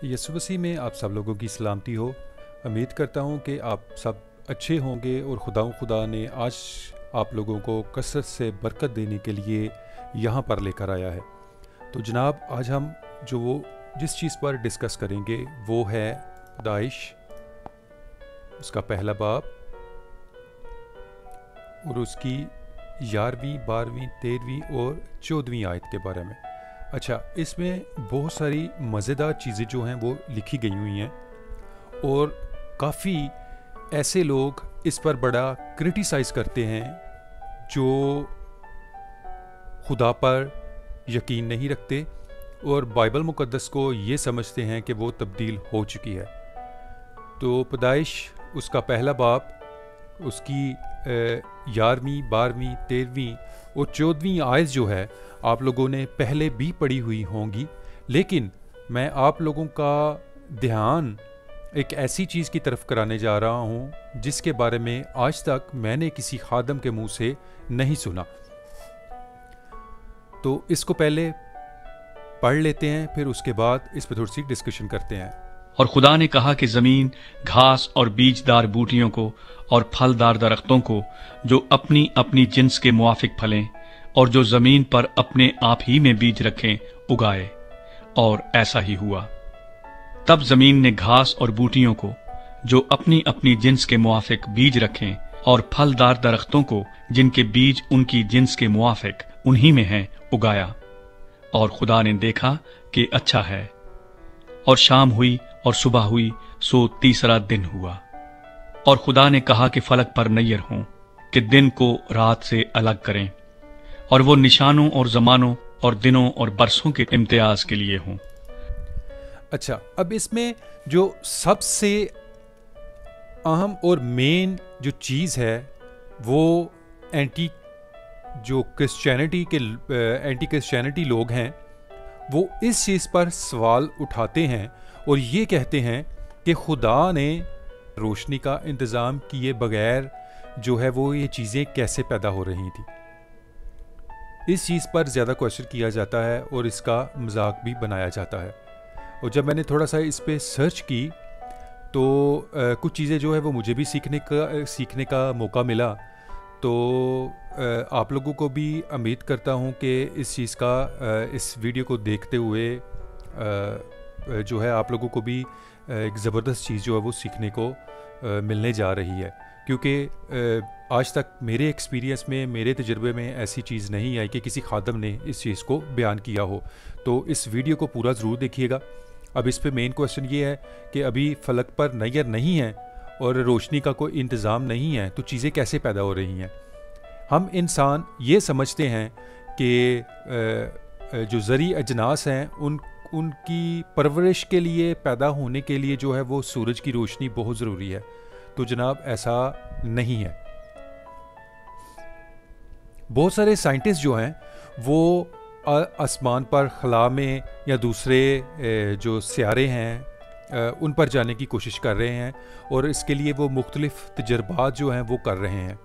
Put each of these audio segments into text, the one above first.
यीशु मसीह में आप सब लोगों की सलामती हो। उम्मीद करता हूँ कि आप सब अच्छे होंगे और खुदा ने आज आप लोगों को कसरत से बरकत देने के लिए यहाँ पर लेकर आया है। तो जनाब, आज हम जिस चीज़ पर डिस्कस करेंगे वो है पैदाइश, उसका पहला बाब और उसकी 11वीं, 12वीं, 13वीं और 14वीं आयत के बारे में। अच्छा, इसमें बहुत सारी मज़ेदार चीज़ें जो हैं वो लिखी गई हुई हैं और काफ़ी ऐसे लोग इस पर बड़ा क्रिटिसाइज़ करते हैं जो खुदा पर यकीन नहीं रखते और बाइबल मुक़द्दस को ये समझते हैं कि वो तब्दील हो चुकी है। तो पैदाइश उसका पहला बाब, उसकी 11वीं, 12वीं, 13वीं और 14वीं आयत जो है आप लोगों ने पहले भी पढ़ी हुई होंगी, लेकिन मैं आप लोगों का ध्यान एक ऐसी चीज़ की तरफ कराने जा रहा हूँ जिसके बारे में आज तक मैंने किसी खादम के मुंह से नहीं सुना। तो इसको पहले पढ़ लेते हैं, फिर उसके बाद इस पर थोड़ी सी डिस्कशन करते हैं। और खुदा ने कहा कि जमीन घास और बीजदार बूटियों को और फलदार दरख्तों को जो अपनी अपनी जिन्स के मुआफिक फलें और जो जमीन पर अपने आप ही में बीज रखें उगाए, और ऐसा ही हुआ। तब जमीन ने घास और बूटियों को जो अपनी अपनी जिन्स के मुआफिक बीज रखें और फलदार दरख्तों को जिनके बीज उनकी जिन्स के मुआफिक उन्हीं में हैं उगाया। और खुदा ने देखा कि अच्छा है। और शाम हुई और सुबह हुई, सो तीसरा दिन हुआ। और खुदा ने कहा कि फलक पर नैयर हों कि दिन को रात से अलग करें, और वो निशानों और जमानों और दिनों और बरसों के इम्तियाज के लिए हों। अच्छा, अब इसमें जो सबसे अहम और मेन जो चीज़ है वो एंटी क्रिश्चियनिटी लोग हैं, वो इस चीज़ पर सवाल उठाते हैं और ये कहते हैं कि खुदा ने रोशनी का इंतज़ाम किए बगैर जो है वो ये चीज़ें कैसे पैदा हो रही थी। इस चीज़ पर ज़्यादा क्वेश्चन किया जाता है और इसका मजाक भी बनाया जाता है। और जब मैंने थोड़ा सा इस पे सर्च की तो कुछ चीज़ें जो है वो मुझे भी सीखने का मौका मिला। तो आप लोगों को भी उम्मीद करता हूँ कि इस चीज़ का इस वीडियो को देखते हुए जो है आप लोगों को भी एक ज़बरदस्त चीज़ जो है वो सीखने को मिलने जा रही है, क्योंकि आज तक मेरे एक्सपीरियंस में, मेरे तजुर्बे में ऐसी चीज़ नहीं आई कि किसी खादम ने इस चीज़ को बयान किया हो। तो इस वीडियो को पूरा ज़रूर देखिएगा। अब इस पे मेन क्वेश्चन ये है कि अभी फलक पर नैयर नहीं है और रोशनी का कोई इंतज़ाम नहीं है, तो चीज़ें कैसे पैदा हो रही हैं। हम इंसान ये समझते हैं कि जो ज़री अजनास हैं उनकी परवरिश के लिए, पैदा होने के लिए जो है वो सूरज की रोशनी बहुत ज़रूरी है। तो जनाब, ऐसा नहीं है। बहुत सारे साइंटिस्ट जो हैं वो आसमान पर खला में या दूसरे जो सियारे हैं उन पर जाने की कोशिश कर रहे हैं और इसके लिए वो मुख्तलिफ तजर्बात जो हैं वो कर रहे हैं।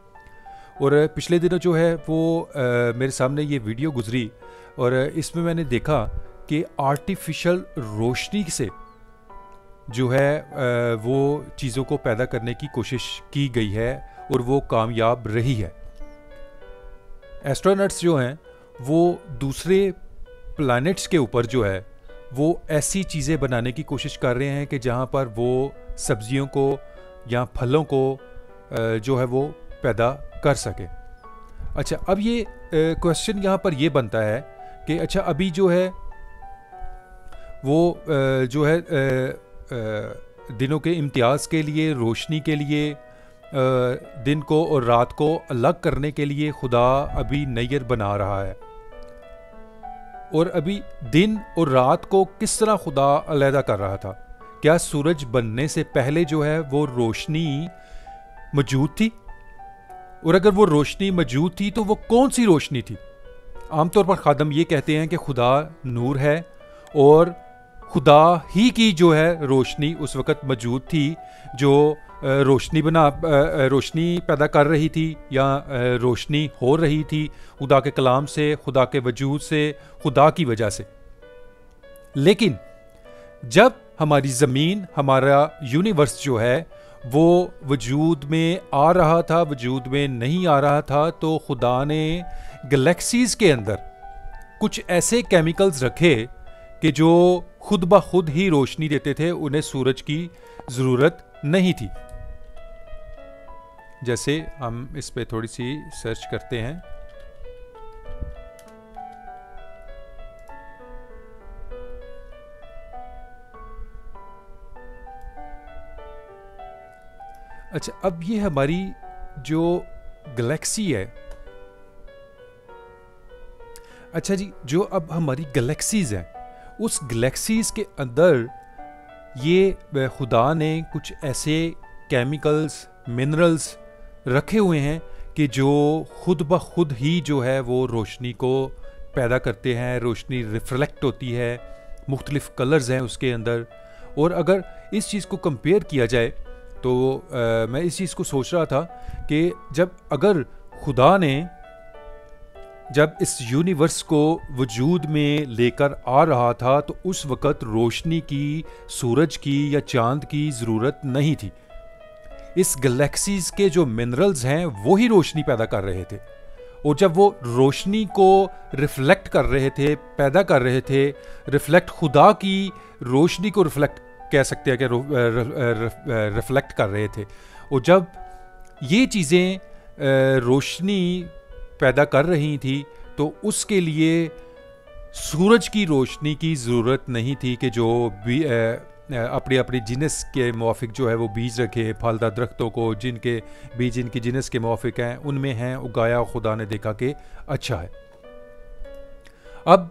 और पिछले दिनों जो है वो मेरे सामने ये वीडियो गुजरी और इसमें मैंने देखा कि आर्टिफिशियल रोशनी से जो है वो चीज़ों को पैदा करने की कोशिश की गई है और वो कामयाब रही है। एस्ट्रोनॉट्स जो हैं वो दूसरे प्लैनेट्स के ऊपर जो है वो ऐसी चीज़ें बनाने की कोशिश कर रहे हैं कि जहाँ पर वो सब्जियों को या फलों को जो है वो पैदा कर सके। अच्छा, अब ये क्वेश्चन यहाँ पर ये बनता है कि अच्छा, अभी जो है वो जो है दिनों के इम्तियाज़ के लिए, रोशनी के लिए, दिन को और रात को अलग करने के लिए खुदा अभी नैयर बना रहा है। और अभी दिन और रात को किस तरह खुदा अलहदा कर रहा था? क्या सूरज बनने से पहले जो है वो रोशनी मौजूद थी? और अगर वो रोशनी मौजूद थी तो वो कौन सी रोशनी थी? आमतौर पर खादम ये कहते हैं कि खुदा नूर है और खुदा ही की जो है रोशनी उस वक़्त मौजूद थी जो रोशनी पैदा कर रही थी या रोशनी हो रही थी खुदा के कलाम से, खुदा के वजूद से, खुदा की वजह से। लेकिन जब हमारी ज़मीन, हमारा यूनिवर्स जो है वो वजूद में आ रहा था, वजूद में नहीं आ रहा था, तो खुदा ने गैलेक्सीज़ के अंदर कुछ ऐसे केमिकल्स रखे कि जो खुद ब खुद ही रोशनी देते थे, उन्हें सूरज की ज़रूरत नहीं थी। जैसे हम इस पे थोड़ी सी सर्च करते हैं। अच्छा, अब ये हमारी जो गैलेक्सी है, अच्छा जी, जो अब हमारी गैलेक्सीज़ हैं, उस गैलेक्सीज़ के अंदर ये खुदा ने कुछ ऐसे केमिकल्स, मिनरल्स रखे हुए हैं कि जो खुद ब खुद ही जो है वो रोशनी को पैदा करते हैं, रोशनी रिफ्लेक्ट होती है, मुख्तलिफ कलर्स हैं उसके अंदर। और अगर इस चीज़ को कंपेयर किया जाए तो मैं इस चीज़ को सोच रहा था कि अगर खुदा ने जब इस यूनिवर्स को वजूद में लेकर आ रहा था तो उस वक़्त रोशनी की, सूरज की या चाँद की ज़रूरत नहीं थी। इस गैलेक्सीज़ के जो मिनरल्स हैं वो ही रोशनी पैदा कर रहे थे, और जब वो रोशनी को रिफ्लेक्ट कर रहे थे, पैदा कर रहे थे, रिफ्लेक्ट, खुदा की रोशनी को रिफ्लेक्ट कह सकते हैं कि रिफ्लेक्ट कर रहे थे। और जब ये चीज़ें रोशनी पैदा कर रही थी तो उसके लिए सूरज की रोशनी की ज़रूरत नहीं थी कि जो भी अपनी अपनी जिनस के मुआफिक जो है वो बीज रखे, फलदार दरख्तों को जिनके बीज इनकी जिनस के मुआफिक हैं उनमें हैं उगाया, खुदा ने देखा कि अच्छा है। अब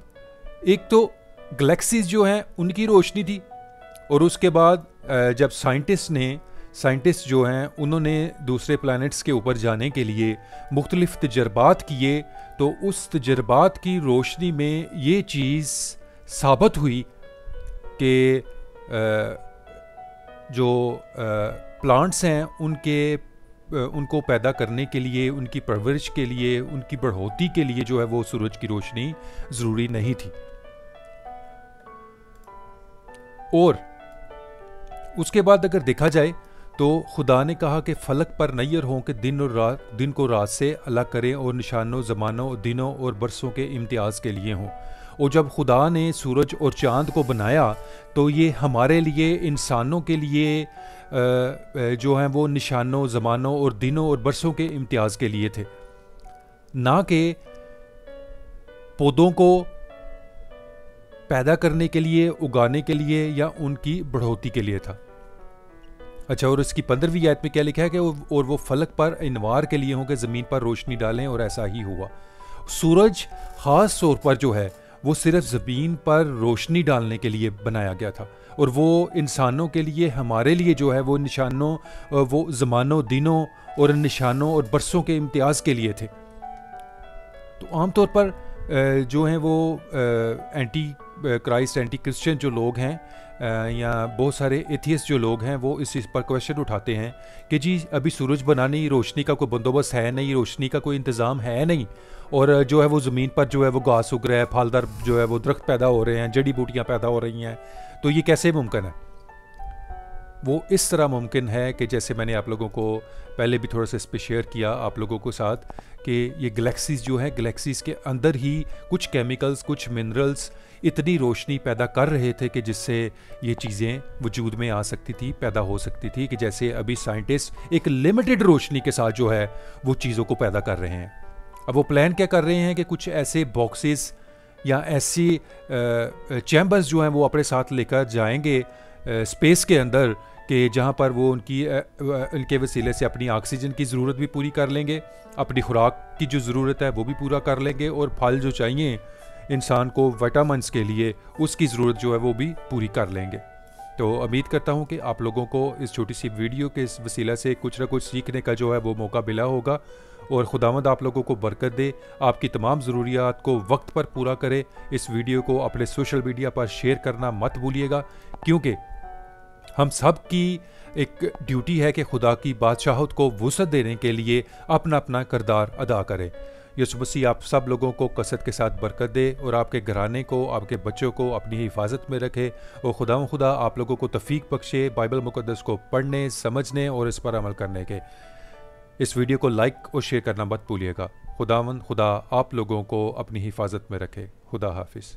एक तो गैलेक्सीज जो हैं उनकी रोशनी थी, और उसके बाद जब साइंटिस्ट जो हैं उन्होंने दूसरे प्लैनेट्स के ऊपर जाने के लिए मुख्तलिफ तजर्बात किए, तो उस तजर्बात की रोशनी में ये चीज़ साबित हुई कि जो प्लांट्स हैं उनको पैदा करने के लिए, उनकी परवरिश के लिए, उनकी बढ़ोतरी के लिए जो है वो सूरज की रोशनी ज़रूरी नहीं थी। और उसके बाद अगर देखा जाए तो खुदा ने कहा कि फलक पर नैयर हों कि दिन को रात से अलग करें, और निशानों, ज़मानों, दिनों और बरसों के इम्तियाज़ के लिए हों। और जब खुदा ने सूरज और चाँद को बनाया तो ये हमारे लिए, इंसानों के लिए जो हैं वो निशानों, ज़मानों और दिनों और बरसों के इम्तियाज़ के लिए थे, ना कि पौधों को पैदा करने के लिए, उगाने के लिए या उनकी बढ़ोतरी के लिए था। अच्छा, और इसकी 15वीं आयत में क्या लिखा है कि और वो फलक पर इनवार के लिए हों कि ज़मीन पर रोशनी डालें, और ऐसा ही हुआ। सूरज ख़ास तौर पर जो है वो सिर्फ ज़मीन पर रोशनी डालने के लिए बनाया गया था, और वो इंसानों के लिए, हमारे लिए जो है वो निशानों, वो ज़मानों, दिनों और निशानों और बरसों के इम्तियाज़ के लिए थे। तो आम तौर पर जो हैं वो एंटी क्राइस्ट, एंटी क्रिश्चियन जो लोग हैं या बहुत सारे एथियस्ट जो लोग हैं वो इस चीज़ पर क्वेश्चन उठाते हैं कि जी अभी सूरज बनाने, रोशनी का कोई बंदोबस्त है नहीं, रोशनी का कोई इंतज़ाम है नहीं, और जो है वो ज़मीन पर जो है वो घास उग रहा है, फलदार जो है वो दरख्त पैदा हो रहे हैं, जड़ी बूटियाँ पैदा हो रही हैं, तो ये कैसे मुमकिन है? वो इस तरह मुमकिन है कि जैसे मैंने आप लोगों को पहले भी थोड़ा सा इस पर शेयर किया आप लोगों को साथ, कि ये गैलेक्सीज़ जो हैं, गैलेक्सीज़ के अंदर ही कुछ केमिकल्स, कुछ मिनरल्स इतनी रोशनी पैदा कर रहे थे कि जिससे ये चीज़ें वजूद में आ सकती थी, पैदा हो सकती थी, कि जैसे अभी साइंटिस्ट एक लिमिटेड रोशनी के साथ जो है वो चीज़ों को पैदा कर रहे हैं। अब वो प्लान क्या कर रहे हैं कि कुछ ऐसे बॉक्सेस या ऐसी चैम्बर्स जो हैं वो अपने साथ लेकर जाएंगे स्पेस के अंदर, कि जहाँ पर वो उनके वसीले से अपनी ऑक्सीजन की ज़रूरत भी पूरी कर लेंगे, अपनी खुराक की जो ज़रूरत है वो भी पूरा कर लेंगे, और फल जो चाहिए इंसान को विटामिन्स के लिए उसकी ज़रूरत जो है वो भी पूरी कर लेंगे। तो उम्मीद करता हूँ कि आप लोगों को इस छोटी सी वीडियो के इस वसीला से कुछ ना कुछ सीखने का जो है वो मौका मिला होगा, और खुदावंद आप लोगों को बरकत दे, आपकी तमाम ज़रूरियात को वक्त पर पूरा करे। इस वीडियो को अपने सोशल मीडिया पर शेयर करना मत भूलिएगा, क्योंकि हम सब की एक ड्यूटी है कि खुदा की बादशाहत को वुसअत देने के लिए अपना अपना किरदार अदा करें। यीशु मसीह आप सब लोगों को कसरत के साथ बरकत दे और आपके घराने को, आपके बच्चों को अपनी हिफाजत में रखे और खुदा आप लोगों को तौफीक बख्शे बाइबल मुक़द्दस को पढ़ने, समझने और इस पर अमल करने के। इस वीडियो को लाइक और शेयर करना मत भूलिएगा। खुदा आप लोगों को अपनी हिफाजत में रखे। खुदा हाफिज़।